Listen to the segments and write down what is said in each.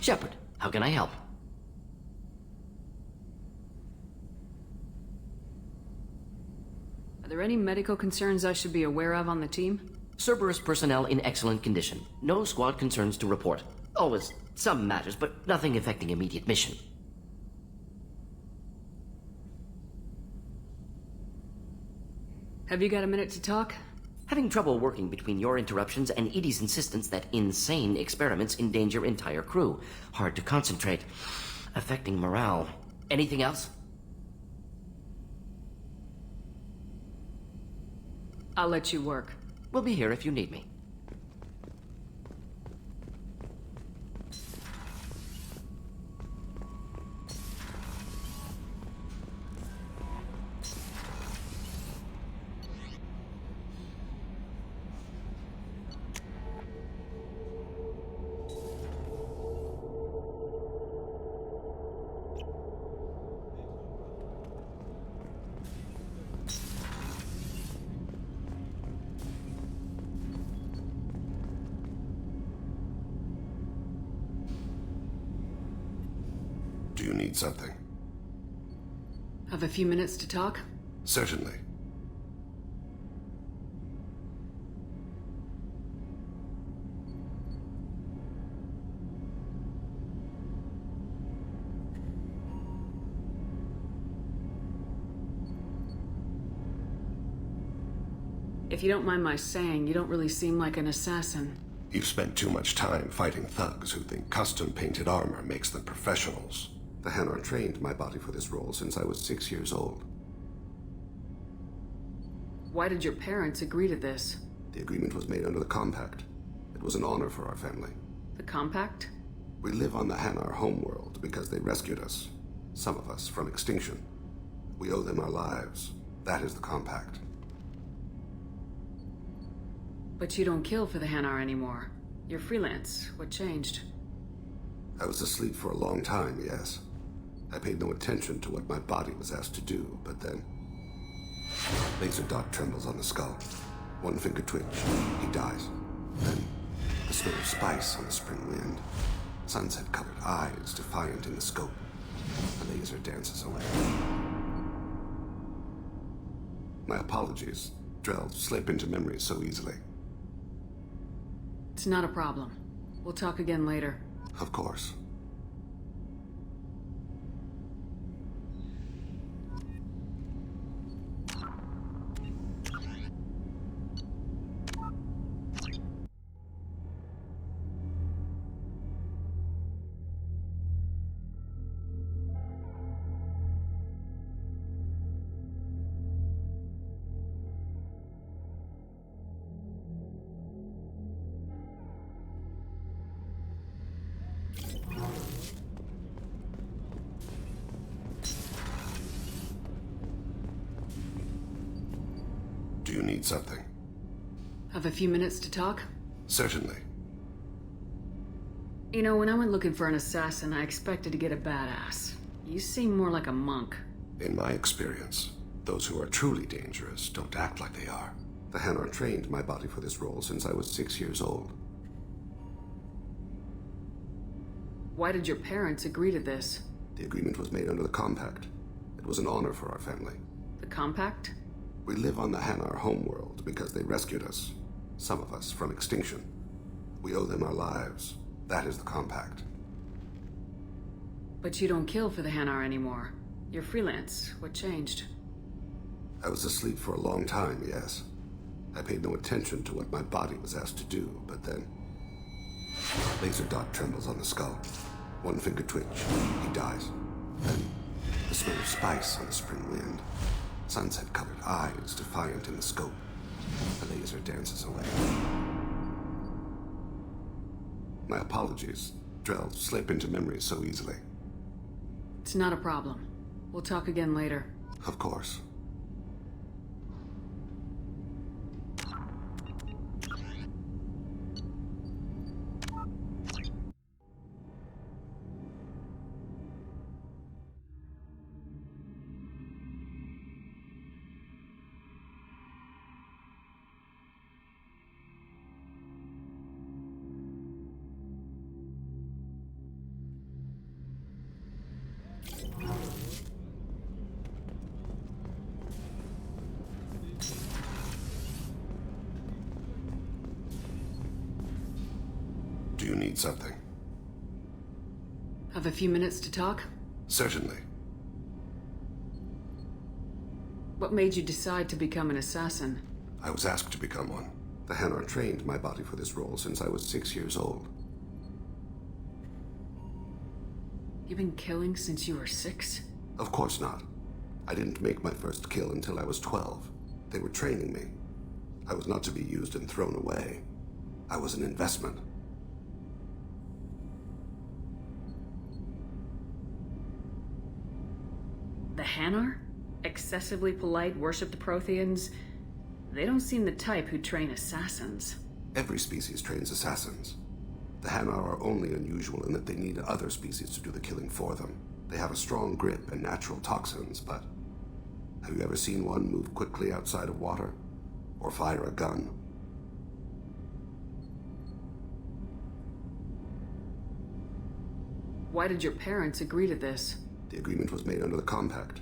Shepard, how can I help? Are there any medical concerns I should be aware of on the team? Cerberus personnel in excellent condition. No squad concerns to report. Always some matters, but nothing affecting immediate mission. Have you got a minute to talk? Having trouble working between your interruptions and Edie's insistence that insane experiments endanger entire crew. Hard to concentrate. Affecting morale. Anything else? I'll let you work. We'll be here if you need me. Do you need something? Have a few minutes to talk? Certainly. If you don't mind my saying, you don't really seem like an assassin. You've spent too much time fighting thugs who think custom-painted armor makes them professionals. The Hanar trained my body for this role since I was 6 years old. Why did your parents agree to this? The agreement was made under the Compact. It was an honor for our family. The Compact? We live on the Hanar homeworld because they rescued us. Some of us from extinction. We owe them our lives. That is the Compact. But you don't kill for the Hanar anymore. You're freelance. What changed? I was asleep for a long time, yes. I paid no attention to what my body was asked to do, but then... Laser dot trembles on the skull. One finger twitch. He dies. Then, the smell of spice on the spring wind. Sunset-colored eyes defiant in the scope. The laser dances away. My apologies. Drell slip into memory so easily. It's not a problem. We'll talk again later. Of course. Do you need something? Have a few minutes to talk? Certainly. You know, when I went looking for an assassin, I expected to get a badass. You seem more like a monk. In my experience, those who are truly dangerous don't act like they are. The Hanar trained my body for this role since I was 6 years old. Why did your parents agree to this? The agreement was made under the Compact. It was an honor for our family. The Compact? We live on the Hanar homeworld because they rescued us. Some of us from extinction. We owe them our lives. That is the Compact. But you don't kill for the Hanar anymore. You're freelance. What changed? I was asleep for a long time, yes. I paid no attention to what my body was asked to do, but then... Laser dot trembles on the skull. One finger twitch. He dies. Then, the smell of spice on the spring wind. Sunset-colored eyes defiant in the scope. The laser dances away. My apologies. Drell slip into memory so easily. It's not a problem. We'll talk again later. Of course. need something? Have a few minutes to talk? Certainly. What made you decide to become an assassin? I was asked to become one. The Hanar trained my body for this role since I was 6 years old. You've been killing since you were 6? Of course not. I didn't make my first kill until I was 12. They were training me. I was not to be used and thrown away. I was an investment. The Hanar? Excessively polite, worship the Protheans? They don't seem the type who train assassins. Every species trains assassins. The Hanar are only unusual in that they need other species to do the killing for them. They have a strong grip and natural toxins, but have you ever seen one move quickly outside of water? Or fire a gun? Why did your parents agree to this? The agreement was made under the Compact.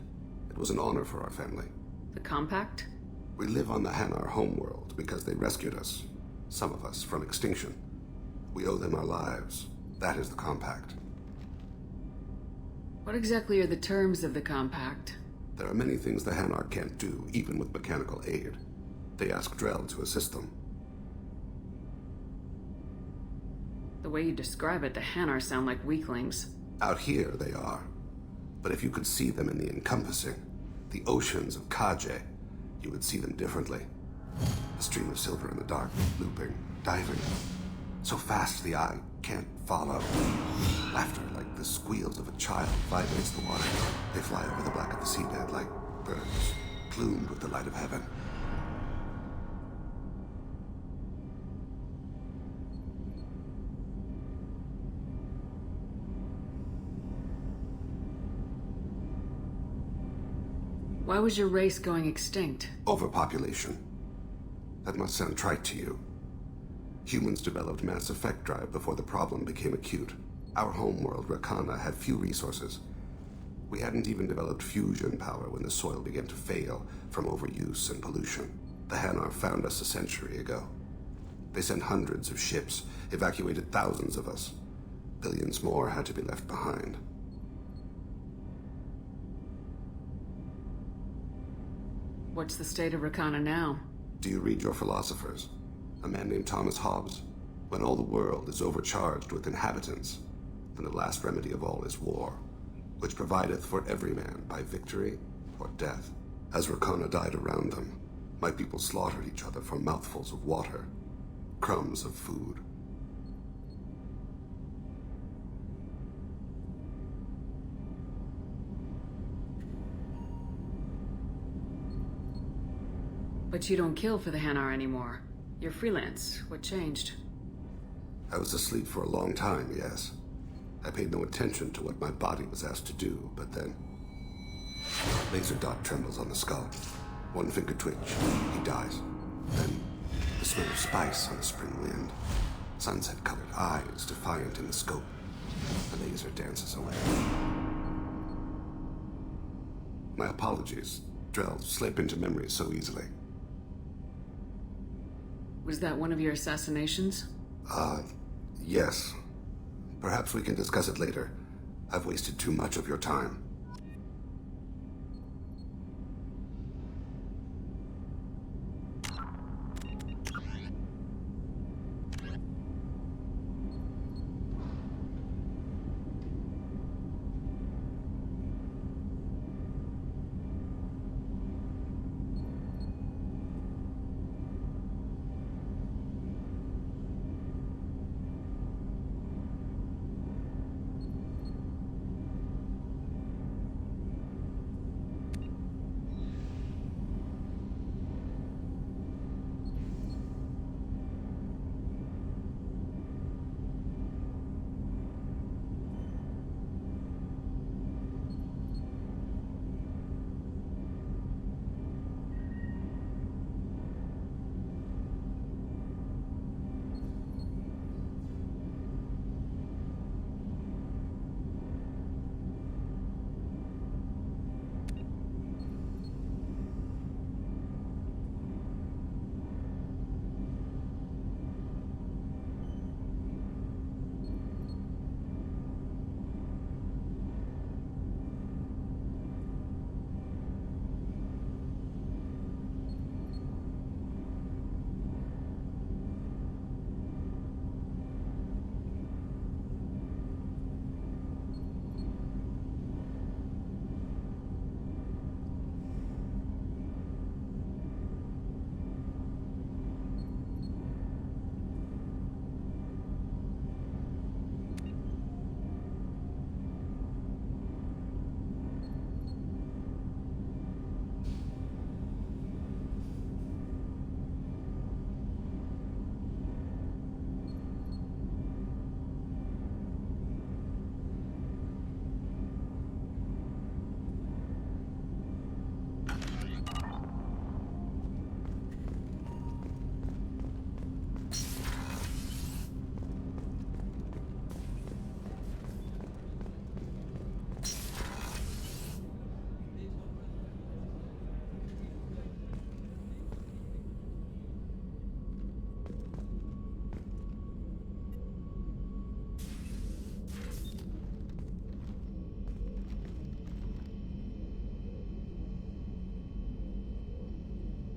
It was an honor for our family. The Compact? We live on the Hanar homeworld because they rescued us, some of us, from extinction. We owe them our lives. That is the Compact. What exactly are the terms of the Compact? There are many things the Hanar can't do, even with mechanical aid. They ask Drell to assist them. The way you describe it, the Hanar sound like weaklings. Out here, they are. But if you could see them in the encompassing, the oceans of Kaje, you would see them differently. A stream of silver in the dark, looping, diving. So fast the eye can't follow. Laughter like the squeals of a child vibrates the water. They fly over the black of the seabed like birds, plumed with the light of heaven. Why was your race going extinct? Overpopulation. That must sound trite to you. Humans developed mass effect drive before the problem became acute. Our homeworld, Rakana, had few resources. We hadn't even developed fusion power when the soil began to fail from overuse and pollution. The Hanar found us a century ago. They sent hundreds of ships, evacuated thousands of us. Billions more had to be left behind. What's the state of Rakana now? Do you read your philosophers? A man named Thomas Hobbes. When all the world is overcharged with inhabitants, then the last remedy of all is war, which provideth for every man by victory or death. As Rakana died around them, my people slaughtered each other for mouthfuls of water, crumbs of food. But you don't kill for the Hanar anymore. You're freelance. What changed? I was asleep for a long time, yes. I paid no attention to what my body was asked to do, but then... Laser dot trembles on the skull. One finger twitch. He dies. Then the smell of spice on the spring wind. Sunset-colored eyes defiant in the scope. The laser dances away. My apologies. Drell slip into memory so easily. Was that one of your assassinations? Yes. Perhaps we can discuss it later. I've wasted too much of your time.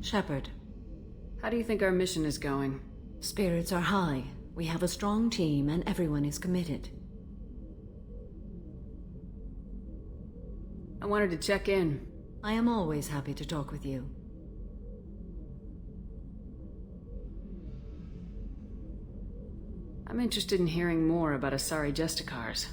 Shepard. How do you think our mission is going? Spirits are high. We have a strong team and everyone is committed. I wanted to check in. I am always happy to talk with you. I'm interested in hearing more about Asari Justicars.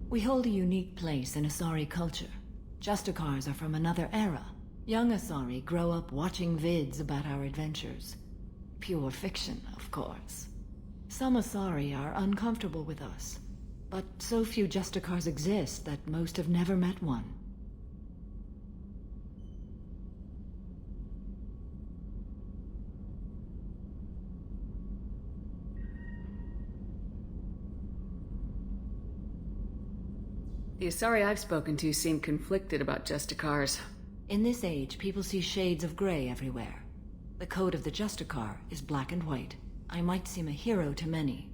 We hold a unique place in Asari culture. Justicars are from another era. Young Asari grow up watching vids about our adventures. Pure fiction, of course. Some Asari are uncomfortable with us, but so few Justicars exist that most have never met one. The Asari I've spoken to seem conflicted about Justicars. In this age, people see shades of gray everywhere. The code of the Justicar is black and white. I might seem a hero to many,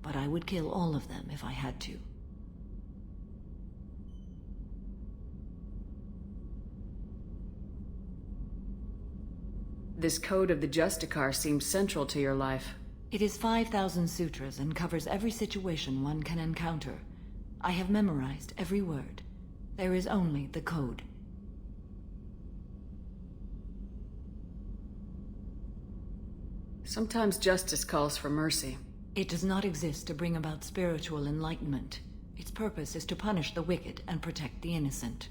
but I would kill all of them if I had to. This code of the Justicar seems central to your life. It is 5,000 sutras and covers every situation one can encounter. I have memorized every word. There is only the code. Sometimes justice calls for mercy. It does not exist to bring about spiritual enlightenment. Its purpose is to punish the wicked and protect the innocent.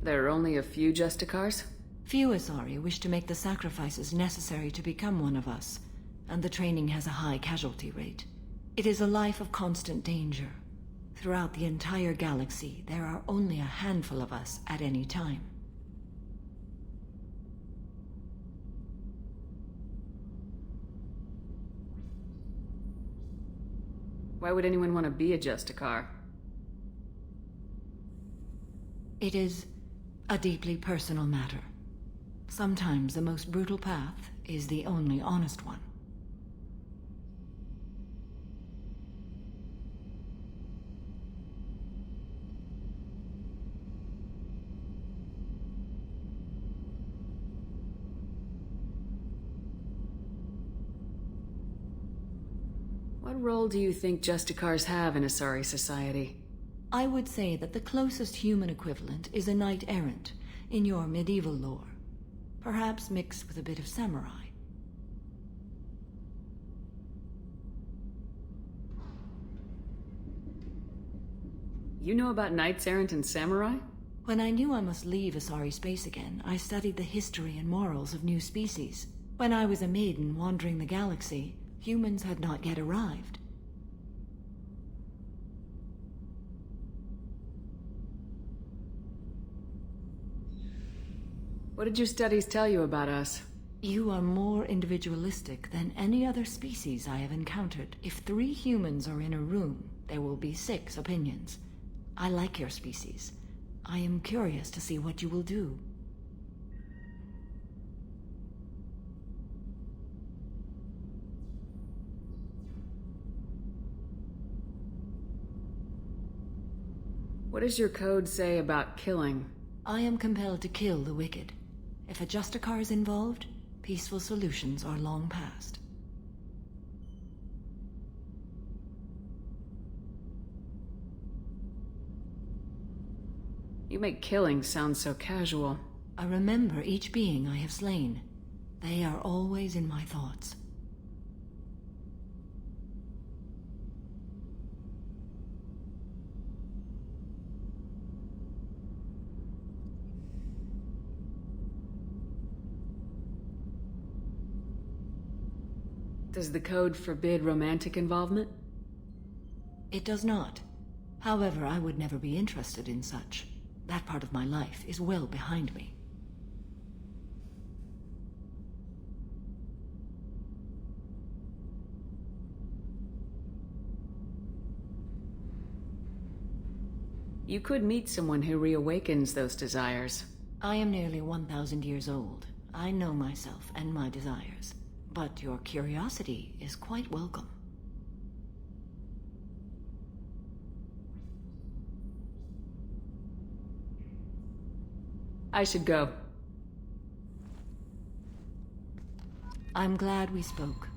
There are only a few Justicars? Few Asari wish to make the sacrifices necessary to become one of us, and the training has a high casualty rate. It is a life of constant danger. Throughout the entire galaxy, there are only a handful of us at any time. Why would anyone want to be a Justicar? It is a deeply personal matter. Sometimes the most brutal path is the only honest one. What role do you think Justicars have in Asari society? I would say that the closest human equivalent is a knight-errant in your medieval lore. Perhaps mixed with a bit of samurai. You know about knights errant and samurai? When I knew I must leave Asari space again, I studied the history and morals of new species. When I was a maiden wandering the galaxy, humans had not yet arrived. What did your studies tell you about us? You are more individualistic than any other species I have encountered. If 3 humans are in a room, there will be 6 opinions. I like your species. I am curious to see what you will do. What does your code say about killing? I am compelled to kill the wicked. If a Justicar is involved, peaceful solutions are long past. You make killing sound so casual. I remember each being I have slain. They are always in my thoughts. Does the code forbid romantic involvement? It does not. However, I would never be interested in such. That part of my life is well behind me. You could meet someone who reawakens those desires. I am nearly 1,000 years old. I know myself and my desires. But your curiosity is quite welcome. I should go. I'm glad we spoke.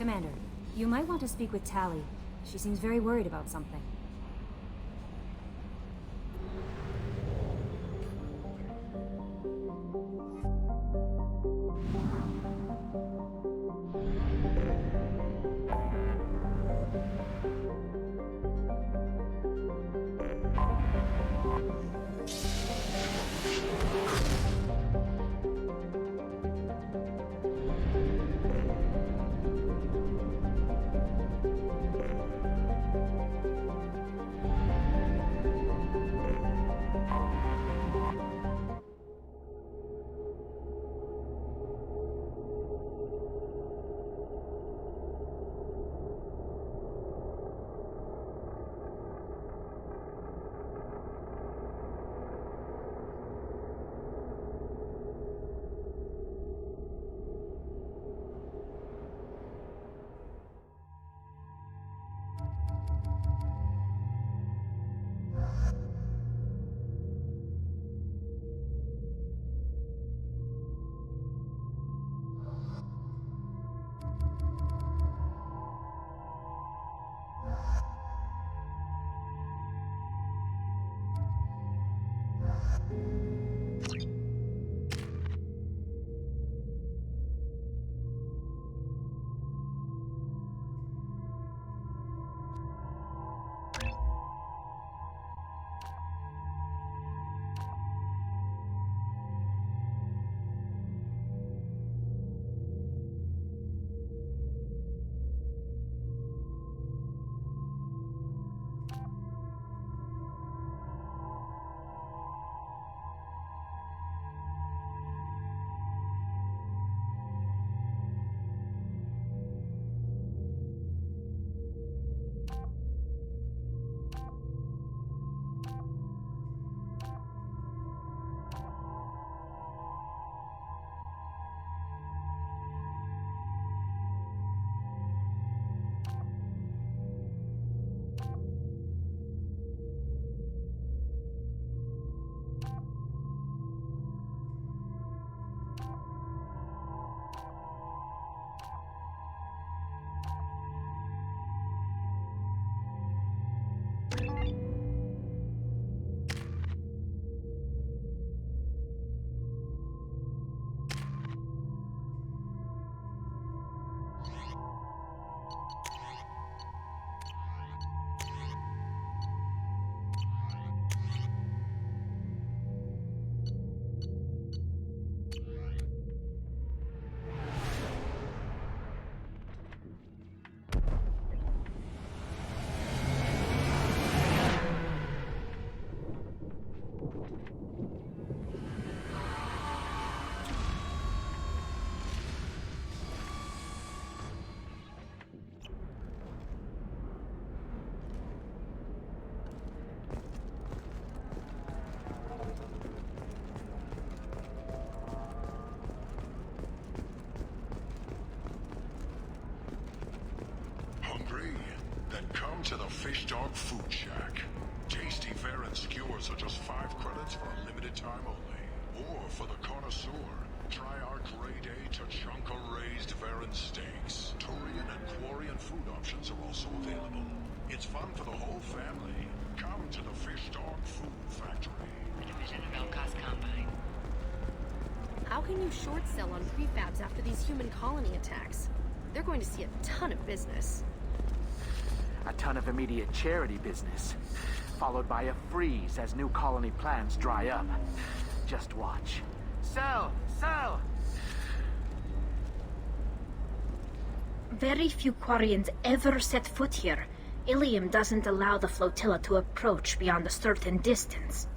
Commander, you might want to speak with Tally. She seems very worried about something. Then come to the Fish Dog Food Shack. Tasty Varen skewers are just 5 credits for a limited time only. Or for the connoisseur, try our grade A Tachanka raised Varen steaks. Turian and Quarian food options are also available. It's fun for the whole family. Come to the Fish Dog Food Factory. A division of Elkos Combine. How can you short sell on prefabs after these human colony attacks? They're going to see a ton of business. A ton of immediate charity business, followed by a freeze as new colony plans dry up. Just watch. Sell! Sell! Very few Quarians ever set foot here. Ilium doesn't allow the flotilla to approach beyond a certain distance.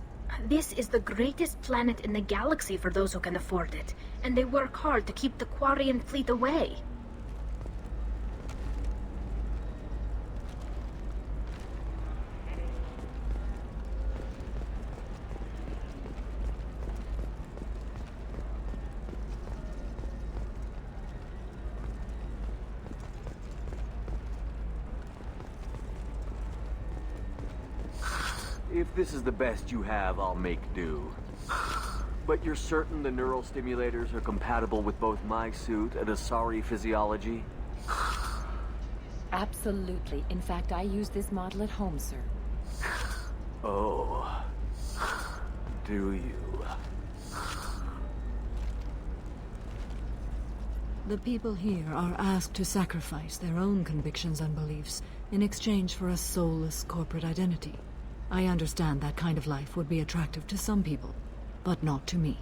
This is the greatest planet in the galaxy for those who can afford it, and they work hard to keep the Quarian fleet away. If this is the best you have, I'll make do. But you're certain the neural stimulators are compatible with both my suit and Asari physiology? Absolutely. In fact, I use this model at home, sir. Oh. Do you? The people here are asked to sacrifice their own convictions and beliefs in exchange for a soulless corporate identity. I understand that kind of life would be attractive to some people, but not to me.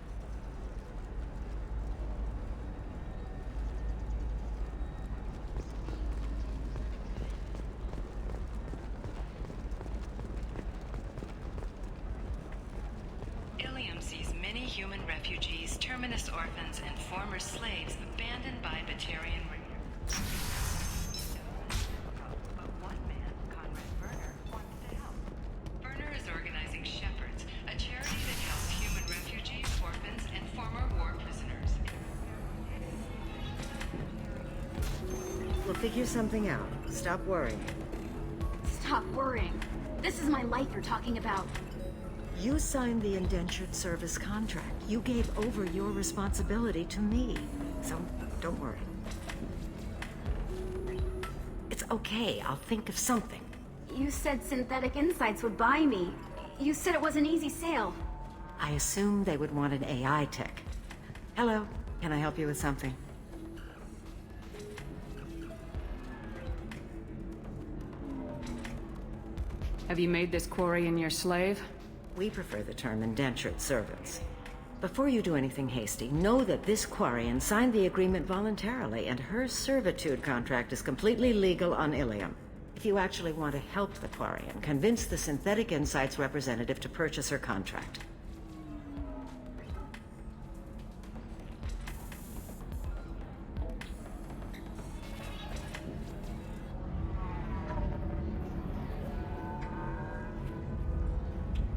Ilium sees many human refugees, terminus orphans, and former slaves abandoned by Batarian raiders. But one man, Conrad Werner, wants to help. Werner is organizing Shepherds, a charity that helps human refugees, orphans, and former war prisoners. We'll figure something out. Stop worrying. Stop worrying. This is my life you're talking about. You signed the indentured service contract. You gave over your responsibility to me. So, don't worry. It's okay. I'll think of something. You said Synthetic Insights would buy me. You said it was an easy sale. I assume they would want an AI tech. Hello, can I help you with something? Have you made this Quarian your slave? We prefer the term indentured servants. Before you do anything hasty, know that this Quarian signed the agreement voluntarily, and her servitude contract is completely legal on Ilium. If you actually want to help the Quarian, convince the Synthetic Insights representative to purchase her contract.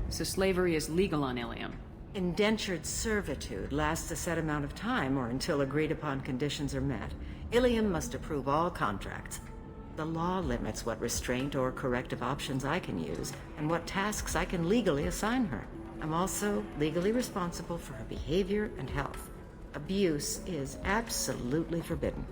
So slavery is legal on Ilium. Indentured servitude lasts a set amount of time or until agreed-upon conditions are met. Ilium must approve all contracts. The law limits what restraint or corrective options I can use and what tasks I can legally assign her. I'm also legally responsible for her behavior and health. Abuse is absolutely forbidden.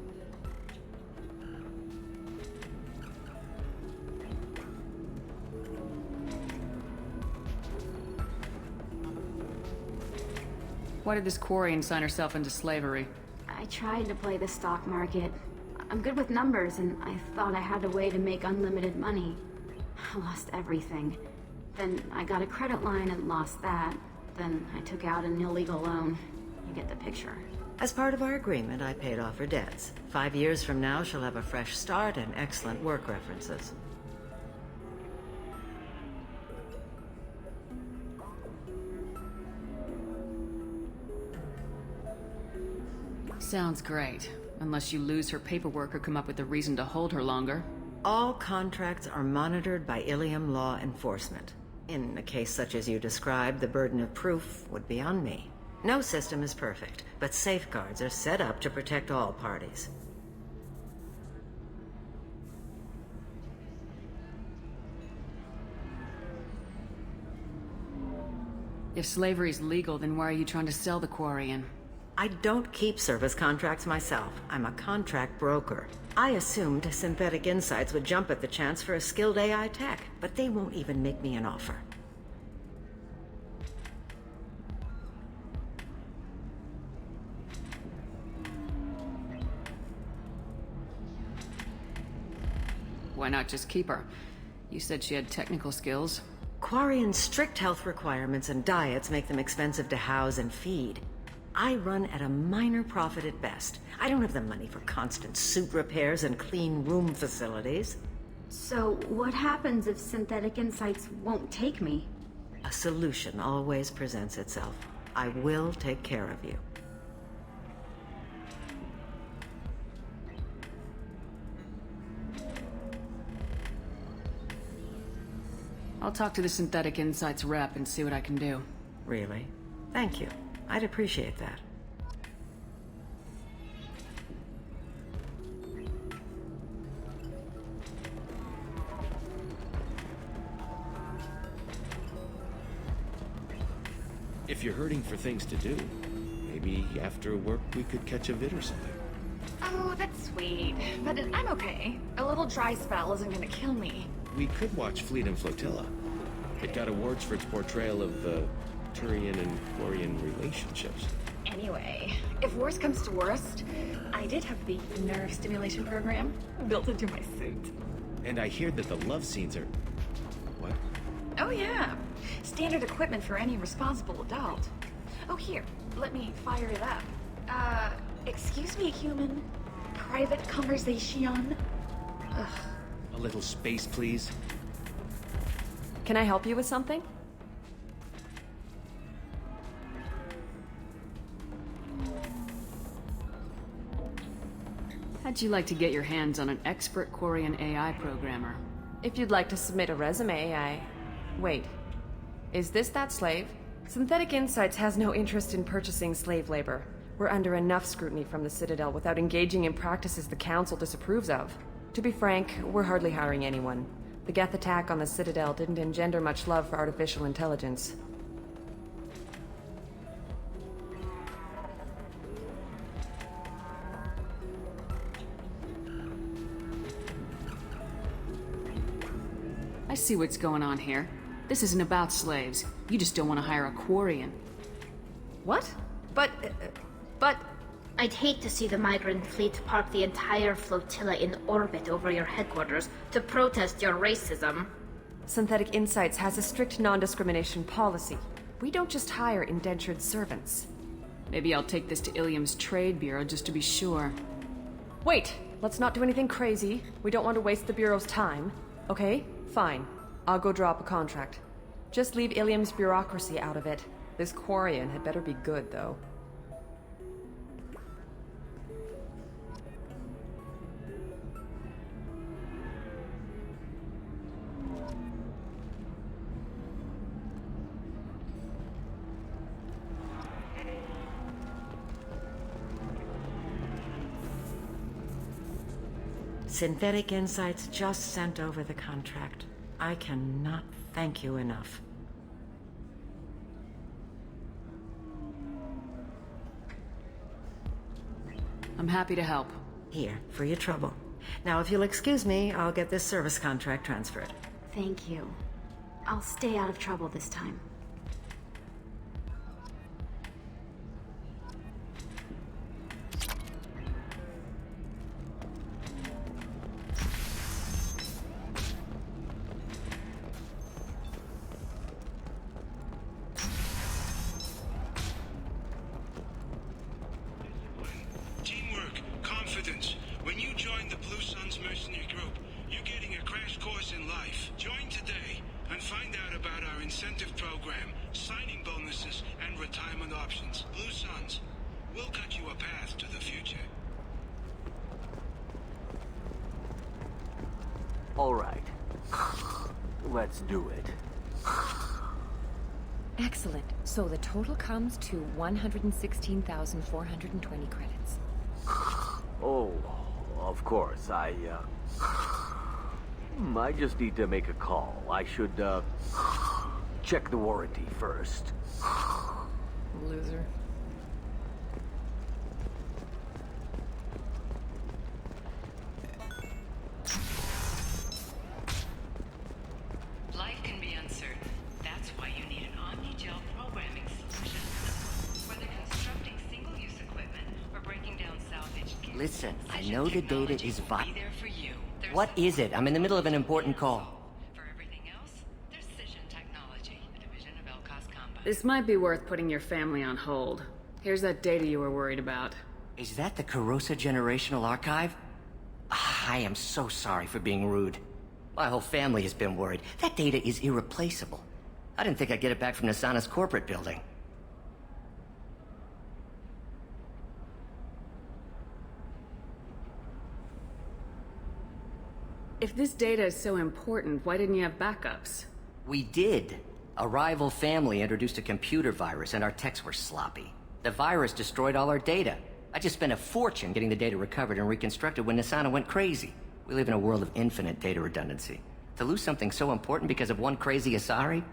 Why did this Quarian sign herself into slavery? I tried to play the stock market. I'm good with numbers, and I thought I had a way to make unlimited money. I lost everything. Then I got a credit line and lost that. Then I took out an illegal loan. You get the picture. As part of our agreement, I paid off her debts. 5 years from now, she'll have a fresh start and excellent work references. Sounds great. Unless you lose her paperwork or come up with a reason to hold her longer. All contracts are monitored by Ilium law enforcement. In a case such as you described, the burden of proof would be on me. No system is perfect, but safeguards are set up to protect all parties. If slavery's legal, then why are you trying to sell the Quarian? I don't keep service contracts myself. I'm a contract broker. I assumed Synthetic Insights would jump at the chance for a skilled AI tech, but they won't even make me an offer. Why not just keep her? You said she had technical skills. Quarian's strict health requirements and diets make them expensive to house and feed. I run at a minor profit at best. I don't have the money for constant suit repairs and clean room facilities. So what happens if Synthetic Insights won't take me? A solution always presents itself. I will take care of you. I'll talk to the Synthetic Insights rep and see what I can do. Really? Thank you. I'd appreciate that. If you're hurting for things to do, maybe after work we could catch a vid or something. Oh, that's sweet. But I'm okay. A little dry spell isn't gonna kill me. We could watch Fleet and Flotilla. It got awards for its portrayal of the Turian and Quarian relationships. Anyway, if worst comes to worst, I did have the nerve stimulation program built into my suit. And I hear that the love scenes are... What? Oh yeah, standard equipment for any responsible adult. Oh here, let me fire it up. Excuse me, human. Private conversation. Ugh. A little space, please. Can I help you with something? How'd you like to get your hands on an expert Quarian AI programmer? If you'd like to submit a resume, Wait. Is this that slave? Synthetic Insights has no interest in purchasing slave labor. We're under enough scrutiny from the Citadel without engaging in practices the Council disapproves of. To be frank, we're hardly hiring anyone. The Geth attack on the Citadel didn't engender much love for artificial intelligence. I see what's going on here. This isn't about slaves. You just don't want to hire a Quarian. What? But... I'd hate to see the migrant fleet park the entire flotilla in orbit over your headquarters to protest your racism. Synthetic Insights has a strict non-discrimination policy. We don't just hire indentured servants. Maybe I'll take this to Ilium's trade bureau just to be sure. Wait! Let's not do anything crazy. We don't want to waste the bureau's time. Okay? Fine. I'll go draw up a contract. Just leave Ilium's bureaucracy out of it. This Quarian had better be good, though. Synthetic Insights just sent over the contract. I cannot thank you enough. I'm happy to help. Here, for your trouble. Now, if you'll excuse me, I'll get this service contract transferred. Thank you. I'll stay out of trouble this time. Teamwork, confidence. When you join the Blue Suns mercenary group, you're getting a crash course in life. Join today and find out about our incentive program, signing bonuses, and retirement options. Blue Suns, we'll cut you a path to the future. All right. Let's do it. Excellent. So the total comes to 116,420 credits. Oh, of course. I just need to make a call. I should, check the warranty first. Loser. Life can be uncertain. That's why you need an omni-gel programming solution. Whether constructing single-use equipment or breaking down salvaged gear, Listen, I know the data is vital. be there for you. There's What is it? I'm in the middle of an important call. For everything else, there's Cision Technology, a division of Elcos Combat. This might be worth putting your family on hold. Here's that data you were worried about. Is that the Carosa Generational Archive? I am so sorry for being rude. My whole family has been worried. That data is irreplaceable. I didn't think I'd get it back from Nasana's corporate building. If this data is so important, why didn't you have backups? We did. A rival family introduced a computer virus and our techs were sloppy. The virus destroyed all our data. I just spent a fortune getting the data recovered and reconstructed when Nasana went crazy. We live in a world of infinite data redundancy. To lose something so important because of one crazy Asari?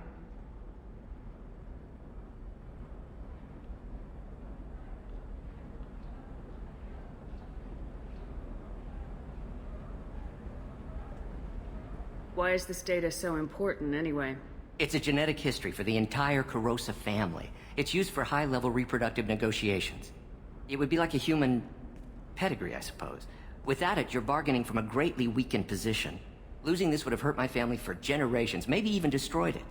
Why is this data so important, anyway? It's a genetic history for the entire Carosa family. It's used for high-level reproductive negotiations. It would be like a human pedigree, I suppose. Without it, you're bargaining from a greatly weakened position. Losing this would have hurt my family for generations, maybe even destroyed it.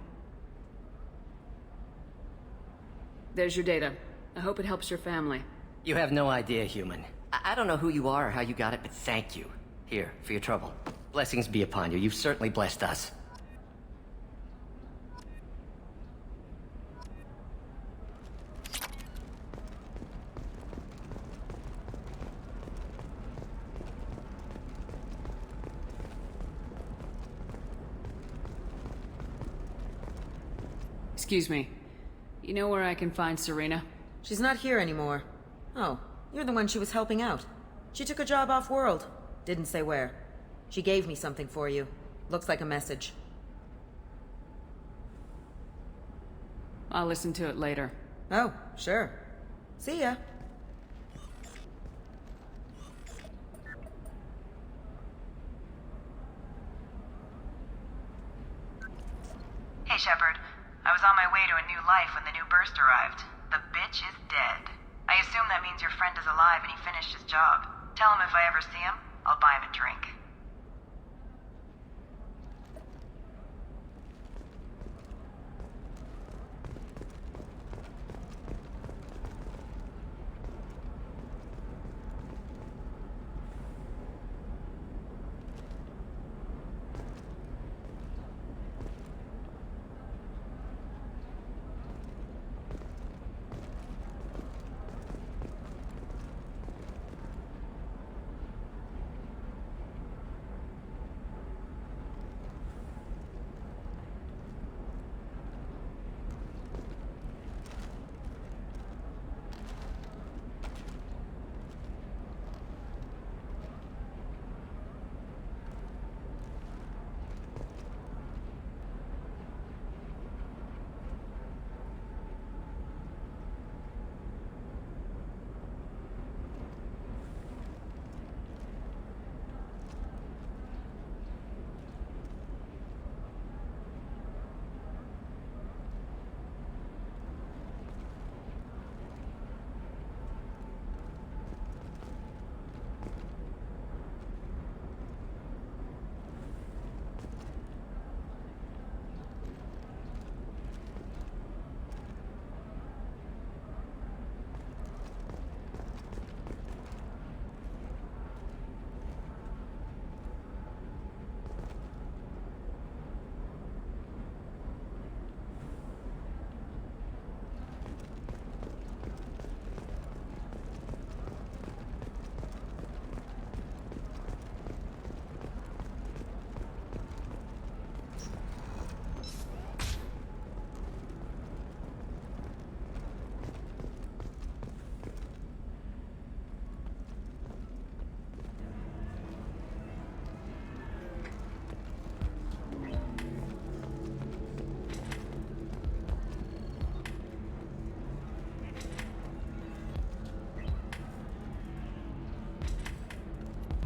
There's your data. I hope it helps your family. You have no idea, human. I don't know who you are or how you got it, but thank you. Here, for your trouble. Blessings be upon you. You've certainly blessed us. Excuse me. You know where I can find Serena? She's not here anymore. Oh, you're the one she was helping out. She took a job off-world. Didn't say where. She gave me something for you. Looks like a message. I'll listen to it later. Oh, sure. See ya. Hey, Shepard. I was on my way to a new life when the new burst arrived. The bitch is dead. I assume that means your friend is alive and he finished his job. Tell him if I ever see him, I'll buy him a drink.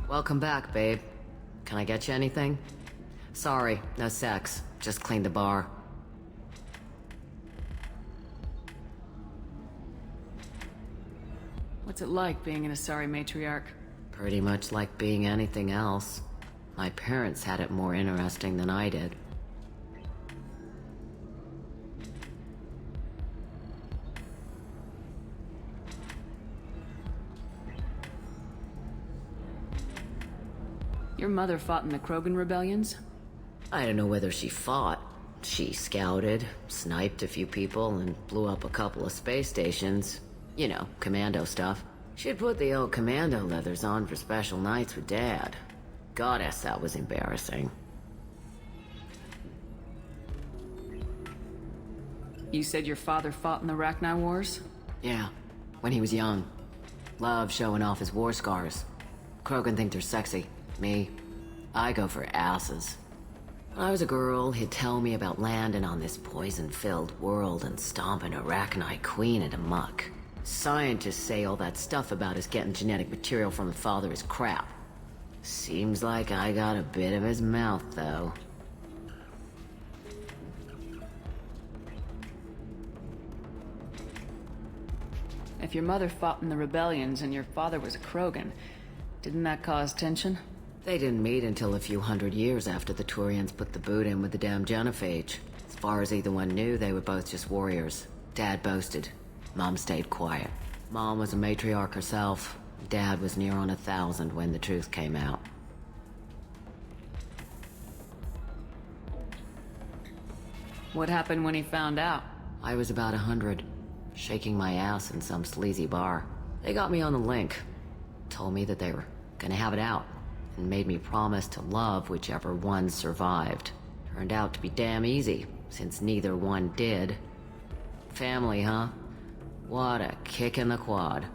Welcome back, babe. Can I get you anything? Sorry, no sex. Just cleaned the bar. What's it like being an Asari matriarch? Pretty much like being anything else. My parents had it more interesting than I did. Your mother fought in the Krogan rebellions? I don't know whether she fought. She scouted, sniped a few people, and blew up a couple of space stations. You know, commando stuff. She'd put the old commando leathers on for special nights with Dad. Goddess, that was embarrassing. You said your father fought in the Rachni Wars? Yeah, when he was young. Loved showing off his war scars. Krogan think they're sexy. Me, I go for asses. When I was a girl, he'd tell me about landing on this poison-filled world and stomping a Rachni queen into muck. Scientists say all that stuff about us getting genetic material from the father is crap. Seems like I got a bit of his mouth, though. If your mother fought in the rebellions and your father was a Krogan, didn't that cause tension? They didn't meet until a few hundred years after the Turians put the boot in with the damn genophage. As far as either one knew, they were both just warriors. Dad boasted. Mom stayed quiet. Mom was a matriarch herself. Dad was near on 1,000 when the truth came out. What happened when he found out? I was about 100, shaking my ass in some sleazy bar. They got me on the link. Told me that they were gonna have it out, and made me promise to love whichever one survived. Turned out to be damn easy, since neither one did. Family, huh? What a kick in the quad.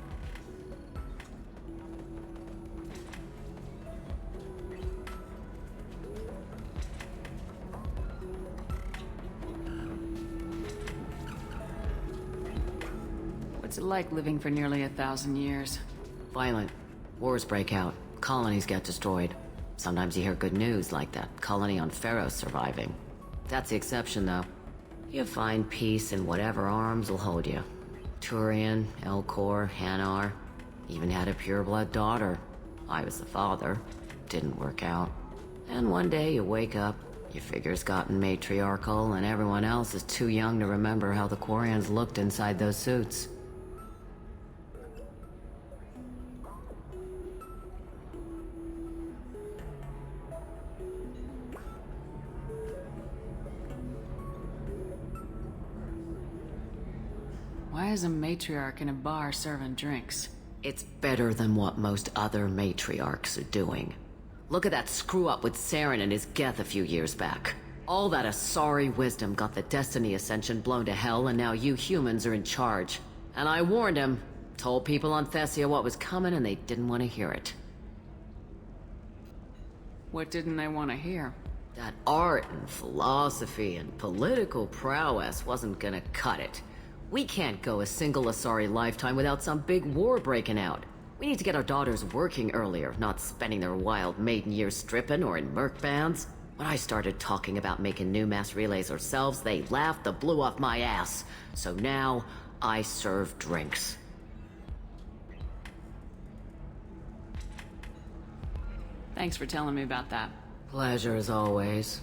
What's it like living for nearly 1,000 years? Violent. Wars break out. Colonies get destroyed. Sometimes you hear good news, like that colony on Pharaoh surviving. That's the exception, though. You find peace in whatever arms will hold you. Turian, Elcor, Hanar. Even had a pureblood daughter. I was the father. Didn't work out. And one day you wake up, your figure's gotten matriarchal, and everyone else is too young to remember how the Quarians looked inside those suits. Why is a matriarch in a bar serving drinks? It's better than what most other matriarchs are doing. Look at that screw-up with Saren and his Geth a few years back. All that Asari wisdom got the Destiny Ascension blown to hell, and now you humans are in charge. And I warned him. Told people on Thessia what was coming, and they didn't want to hear it. What didn't they want to hear? That art and philosophy and political prowess wasn't gonna cut it. We can't go a single Asari lifetime without some big war breaking out. We need to get our daughters working earlier, not spending their wild maiden years stripping or in merc bands. When I started talking about making new mass relays ourselves, they laughed the blue off my ass. So now, I serve drinks. Thanks for telling me about that. Pleasure as always.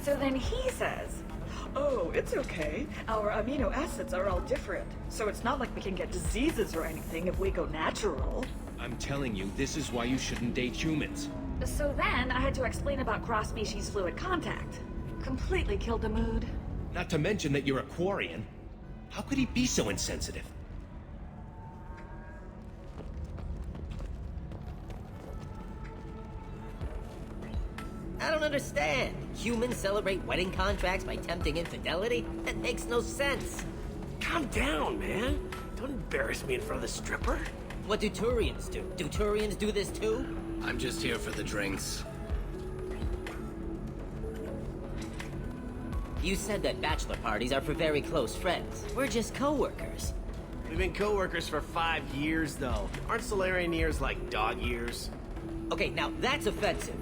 So then he says, oh, it's okay. Our amino acids are all different. So it's not like we can get diseases or anything if we go natural. I'm telling you, this is why you shouldn't date humans. So then I had to explain about cross-species fluid contact. Completely killed the mood. Not to mention that you're a Quarian. How could he be so insensitive? I don't understand. Humans celebrate wedding contracts by tempting infidelity? That makes no sense. Calm down, man. Don't embarrass me in front of the stripper. What do Turians do? Do Turians do this too? I'm just here for the drinks. You said that bachelor parties are for very close friends. We're just co-workers. We've been co-workers for 5 years, though. Aren't Solarian years like dog years? Okay, now that's offensive.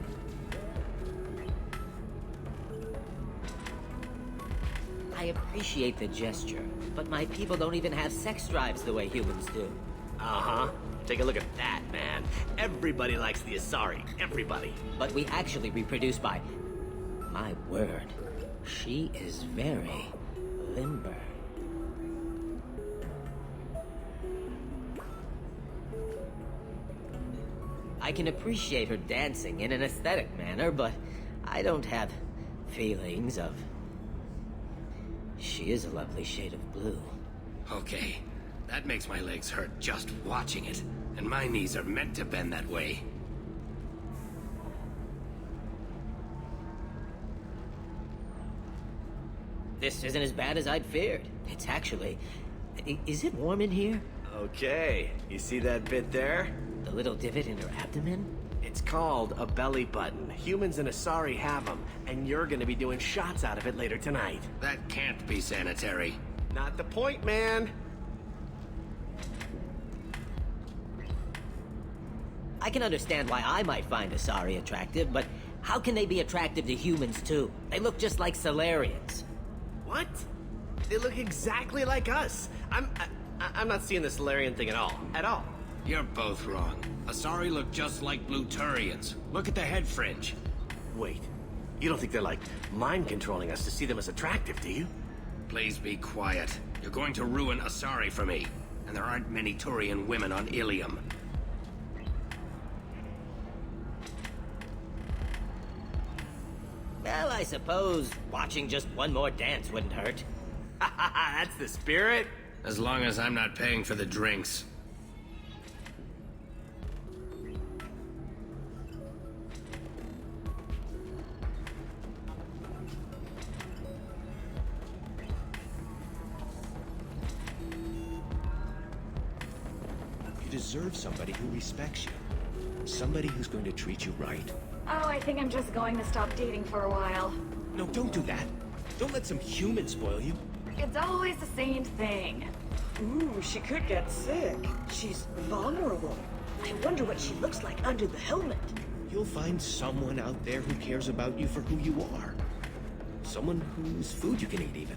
I appreciate the gesture, but my people don't even have sex drives the way humans do. Uh-huh. Take a look at that, man. Everybody likes the Asari. Everybody. But we actually reproduce by... My word. She is very limber. I can appreciate her dancing in an aesthetic manner, but I don't have feelings of... She is a lovely shade of blue. Okay, that makes my legs hurt just watching it, and my knees are meant to bend that way. This isn't as bad as I'd feared. It's actually... Is it warm in here? Okay, you see that bit there? The little divot in her abdomen? It's called a belly button. Humans and Asari have them, and you're gonna be doing shots out of it later tonight. That can't be sanitary. Not the point, man. I can understand why I might find Asari attractive, but How can they be attractive to humans, too? They look just like Solarians. What? They look exactly like us. I'm not seeing the Solarian thing at all. At all. You're both wrong. Asari look just like Blue Turians. Look at the head fringe. Wait. You don't think they're, like, mind-controlling us to see them as attractive, do you? Please be quiet. You're going to ruin Asari for me. And there aren't many Turian women on Ilium. Well, I suppose watching just one more dance wouldn't hurt. That's the spirit. As long as I'm not paying for the drinks. You deserve somebody who respects you. Somebody who's going to treat you right. Oh, I think I'm just going to stop dating for a while. No, don't do that. Don't let some human spoil you. It's always the same thing. Ooh, she could get sick. She's vulnerable. I wonder what she looks like under the helmet. You'll find someone out there who cares about you for who you are. Someone whose food you can eat, even.